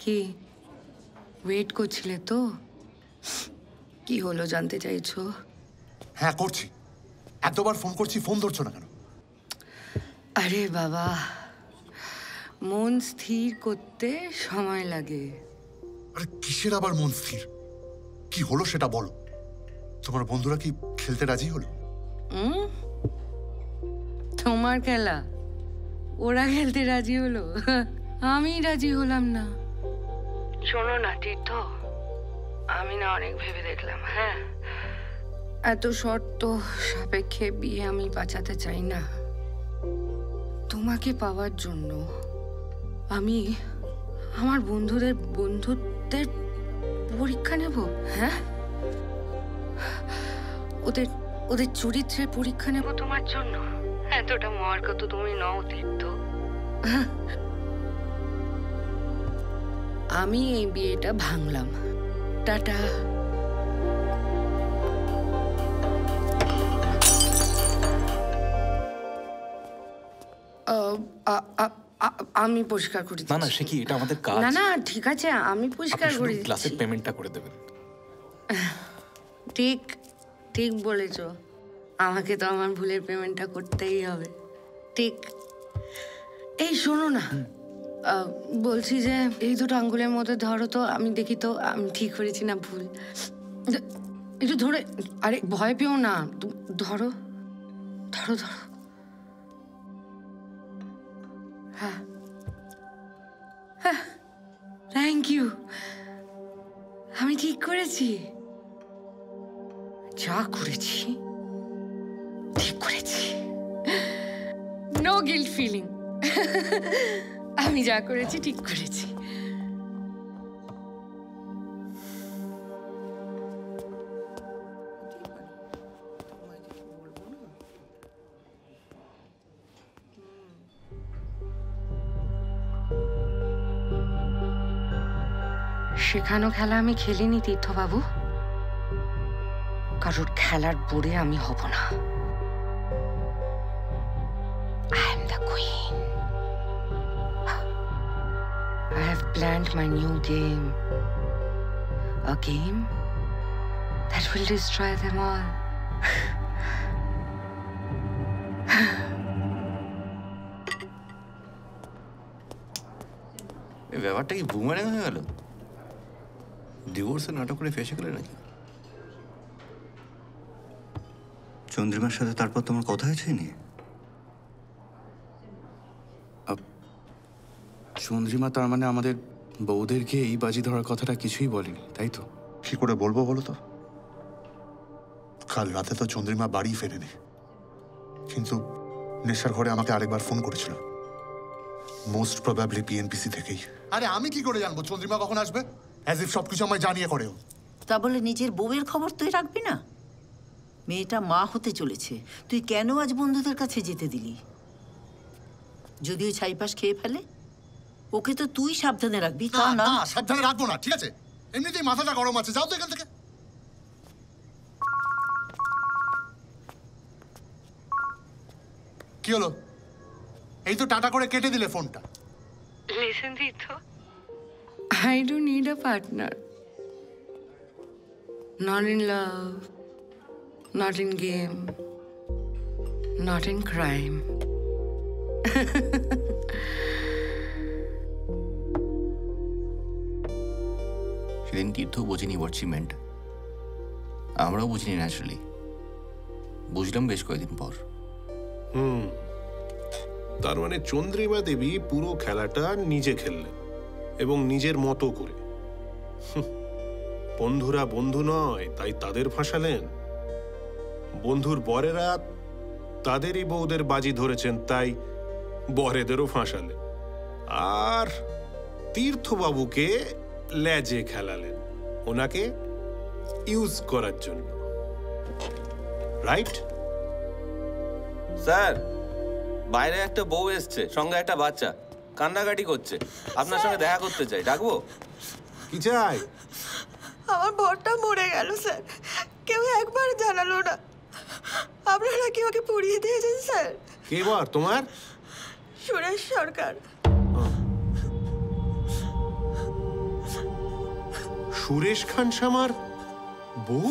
কি ওয়েট করছিলে তো? কি হলো জানতে চাইছো? হ্যাঁ করছি, এতবার ফোন করছি, ফোন ধরছো না কেন? আরে বাবা, মন স্থির করতে সময় লাগে। আরে কিসের আবার মন স্থির? কি হলো সেটা বলো। তোমার বন্ধুরা কি খেলতে রাজি হলো? তোমার খেলা ওরা খেলতে রাজি হলো, আমি রাজি হলাম না। শোনো না তীর্থ, আমি না অনেক ভেবে দেখলাম। হ্যাঁ, এত শর্ত সাপেক্ষে বিয়ে আমি বাঁচাতে চাই না। তোমাকে পাওয়ার জন্য আমি আমার বন্ধুত্বের পরীক্ষা নেব। হ্যাঁ, ওদের চরিত্রের পরীক্ষা নেব তোমার জন্য। এতটা মহার্ঘ তো তুমি নও তীর্থ। আমি এই বিয়েটা ভাঙলাম। টাটা। আমি পরিষ্কার করে দিচ্ছি। না না, সে কি, এটা আমাদের কাজ। না না ঠিক আছে, আমি পরিষ্কার করে দিচ্ছি। ক্লাসের পেমেন্টটা করে দেবেন। ঠিক ঠিক বলেছ, আমাকে তো আমার ভুলের পেমেন্টটা করতেই হবে। ঠিক। এই শোনো না, বলছি যে এই দুটো আঙ্গুলের মধ্যে ধরো তো, আমি দেখি তো আমি ঠিক করেছি না ভুল। একটু ধরে, আরে ভয় পেও না, ধরো ধরো ধরো। হ্যাঁ হ্যাঁ, থ্যাংক ইউ। আমি ঠিক করেছি, যা করেছি ঠিক করেছি। No guilt feeling. আমি যা করেছি ঠিক করেছি। শেখানো খেলা আমি খেলিনি তীর্থবাবু, কারোর খেলার বোর্ডে আমি হব না। I am the queen. I have planned my new game. A game that will destroy them all. এই ব্যাপারটা কি বুমারিং হয়ে গেল? ডিভোর্সের নাটক করে ফেসে গেলে নাকি? চন্দ্রিমার সাথে তারপর তোমার কথা হয়েছে নি? চন্দ্রিমা তার মানে আমাদের বউদেরকে এই বাজি ধরার কথাটা কিছুই বলেনি, তাই তো? কি করে বলবো বলো তো? কাল রাতে তো চন্দ্রিমা বাড়ি ফেরেনি, কিন্তু নেশার ঘরে আমাকে আরেকবার ফোন করেছিল, মোস্ট প্রবাবলি পিএনপিসি থেকেই। আরে আমি কি করে জানবো চন্দ্রিমা কখন আসবে? অ্যাজ ইফ সবকিছু আমায় জানিয়ে করেও। তা বলে নিজের বউয়ের খবর তুই রাখবি না? মেয়েটা মা হতে চলেছে, তুই কেন আজ বন্ধুদের কাছে যেতে দিলি? যদিও ছাইপাশ খেয়ে ফেলে, ওকে তো তুই সাবধানে রাখবি। তা না, সাবধানে রাখবো না, ঠিক আছে? এমনিতেই মাথাটা গরম আছে, যাও তো এখান থেকে। কি হলো? এই তো টাটা করে কেটে দিলে ফোনটা। Listen, Tito. I don't need a partner. Not in love, not in game, not in crime. সেদিন তীর্থ বোঝেনি হোয়াট শি মেন্ট, আমরাও বুঝিনি ন্যাচারালি। বুঝলাম বেশ কয়েকদিন পর। তার মানে চন্দ্রিমা দেবী পুরো খেলাটা নিজে খেললেন এবং নিজের মতো করে। বন্ধুরা বন্ধু নয় তাই তাদের ফাঁসালেন, বন্ধুর বরেরা তাদেরই বউদের বাজি ধরেছেন তাই বরেদেরও ফাঁসালেন, আর তীর্থবাবুকে লেজে খেলালেন ওনাকে ইউজ করার জন্য। Right sir? বাইরে একটা বউ এসছে, সঙ্গে একটা বাচ্চা, কান্নাকাটি করছে, আপনার সঙ্গে দেখা করতে চাই, ডাকবো? কি চাই? আমার বরটা মরে গেল স্যার, কেউ একবার জানালো না। আপনারা কি ওকে পুড়িয়ে দিয়েছেন স্যার? কে বর তোমার? সুরেশ সরকার। সুরেশ খানসামার বউ?